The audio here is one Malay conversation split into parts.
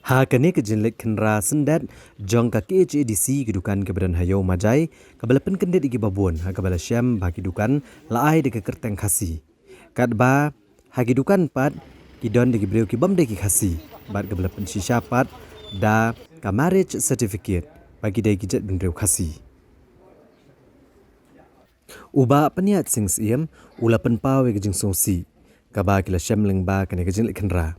Ha kene ke jenlek kenra sendat jong ka KHADC kedukan keberan hayo majai kabala pen kendet igi babun ha kabala syam bagi dukan laai de ke kerteng khasi kat ba ha kedukan pat kidon de gibreu ki bam de ki khasi bat kabala pen shisha pat da ka marriage certificate bagi de gijet benreu khasi uba peniat sing siem ula pen pawe ke jing sosi kaba kila syam lengba kene ke jenlek kenra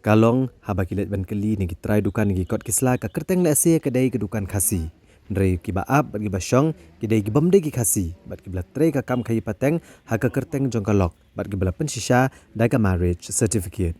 kalong haba kilet ban keli ni kitrai dukan ni kot kisla ka kerteng le ase kedai kedukan khasi ndrei ki ba ap bagi basyong kidai ki bamde ki khasi bat ki bla tre ka kam khai pateng ha ka kerteng jong kalok bat ki bla pensisha da ka marriage certificate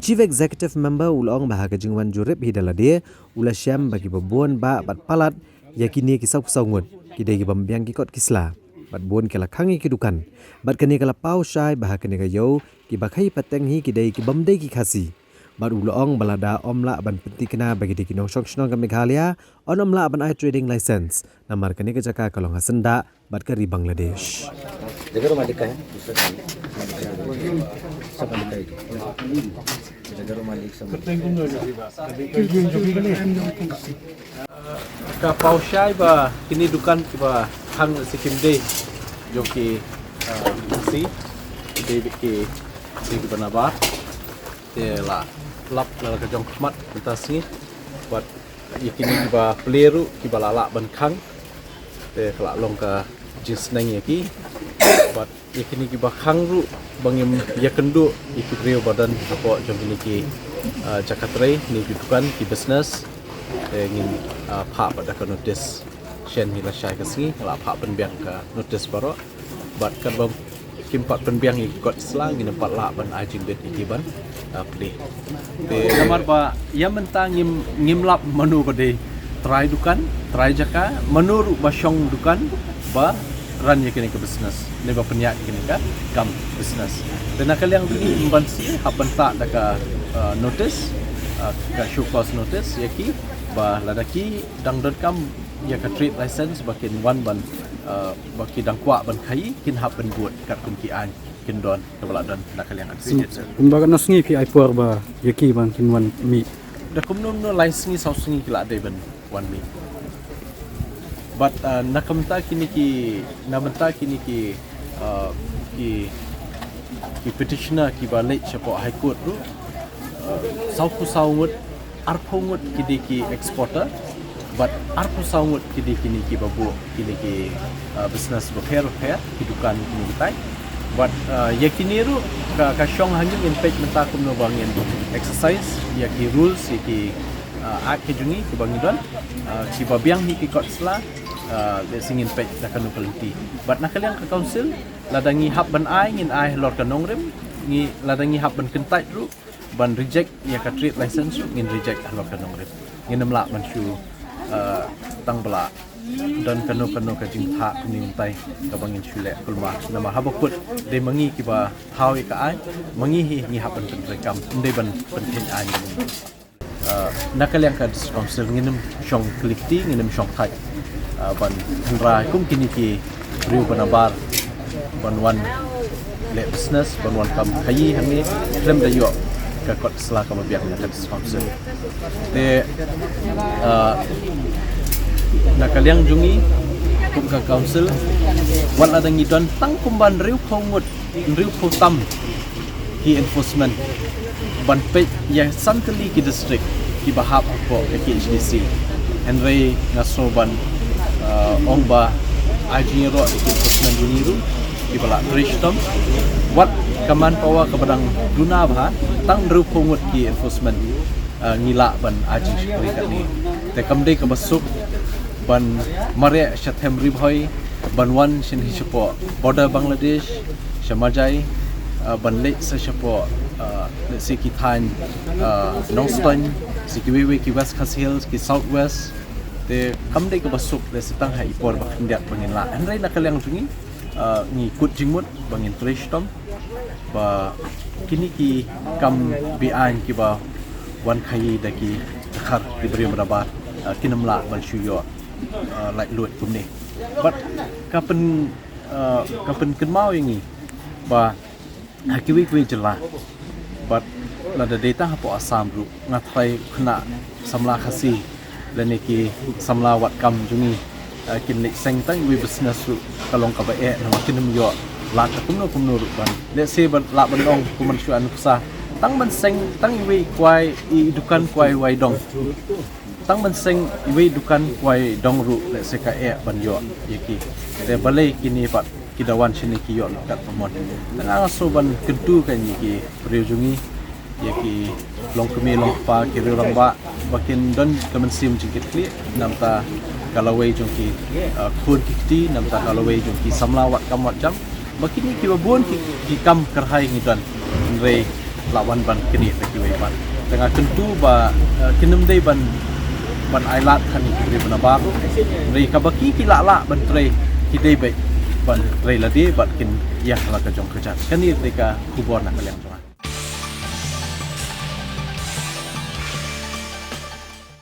Chief Executive Member ulong bah ka jingwan jurip hidala dia ula syam bagi babon ba bat palat yakini ki sau ngut kidai ki bambiang ki kot kisla bat bon kala khangi kedukan bat kene kala pau syai bah kene ka yo ki bakai pateng hi kidai ki bamdei ki khasi bat ulong balada omla ban penti kena bagi di kinong shong ka Meghalaya on omla ban ai trading license namar kene ka jaka kalong hasenda bat ka ri Bangladesh jaga rumah nikah ya sama nikah itu jaga rumah nikah sama ka pausyai ba kini dukan kiba hang sikim day joki si day ki si banabar te la lap la ka jong khmat pentasi buat yakini kiba peleru kiba lala ban khang te kala long ka jis nang yaki buat yakini kiba khang ru bangim yakendu ikut rio badan apa jong ini ki jakatre ni dukan ki business ingin pak pada ke notis shen hila syai kasi la pak penbiang ke notis baru bat kan bam kimpat penbiang ikut selang ini empat la ban ajin bet ikiban pli te namar ba yang mentang ngimlap menu bade try dukan try jaka menur basyong dukan ba ran yakini ke business ne ba penyak kini ka kam business dan akal yang ini membansi hapan tak daka notis ka show cause notice yaki ba ladaki dang.com ya ka trade license bakin wan ban baki dang kwa ban khai kin hab ban buat kat kun ki an kin don kabala dan nakal yang accredited kumbaga nosngi pi ipor ba yaki bang kin wan mi da kumnom no license sau singi kila de ban wan mi but nakamta kini ki namanta kini ki petitioner ki ba late chapo high court tu sauku saungut arphongut kidi ki exporter but arphu saungut kidi kini ki babu kini ki business repair ki dukan kini bitai but yakini ru ka syong hangin impact menta kum no bangin exercise ya ki rules ya ki act ki jungi ki bangidon ki babiang hi ki kot sla le sing impact da kan quality but nakaliang ka council ladangi hab ban ai ngin ai lor ka nongrem ngi ladangi hab ban kentai ru ban reject ya ka trade license ngin reject halok kanong rep ngin namla man shu tang bala dan kanu ka jing tha ni untai ka bangin shule kulma nama habakut de mangi ki ba hawi ka ai mangi hi ngi hapan pen rekam de ban pentin ani nakal yang ka council nginem shong klikti nginem shong thai ban ra kum kini ki riu banabar ban wan le business ban wan kam khayi hangi klem da yo ka kot sela ka mabiak na sponsor te nakaliang jungi kum ka council wan adang idon tang kumban riu khongut riu khotam ki enforcement ban pe ya santali ki district ki bahap ko KHDC Henry ngasoban ongba ajiro ki enforcement uniru ki bala trishtom wat kaman pawa kepadang guna bah tang ru pungut ki enforcement ngila ban aji sekali kat ni te kamde ke basuk ban mare shathem ribhoi ban wan sin hisopo border Bangladesh samajai ban le sa sopo le siki than Northern sikiwe ki West Khas Hills ki South West te kamde ke basuk le sitang hai por ba khindak pangila andai nakaliang jungi ni kut jingmut bangin trishtom ba kini ki kam bian ki ba wan khai daki khar diberi merabat kinamla ban shuyo like lut kumni but kapen kenmau ini ba hakiwi kwi jela but lada data hapo asam ru ngatai kena samla khasi leniki samla wat kam jungi kin le seng tai we business ru kalong ka ba nama kin yo la ka kumno ru ban le se ban la ban ong kuman shu an kusa tang ban seng tang we kwai i dukan kwai wai dong tang ban seng we dukan kwai dong ru le se ka ban yo yeki te balai kini pat kidawan sini ki yo kat pamon tang aso ban kentu kan yeki priujungi yaki long kemi long pa kiri orang ba bakin don kemen sim jingkit kli namta kalawai jongki khun kiti namta kalawai jongki samlawat kamwat jam bakin ni kiwa bon ki kam kerhai ngidan rei lawan ban kini taki wai ban tengah kentu ba kinem dei ban ailat kan kiri bana baru rei kabaki ki la ban trei ki dei bai ban rei la de bat kin yah la ka jong kerja kan ni deka kubor nak kalian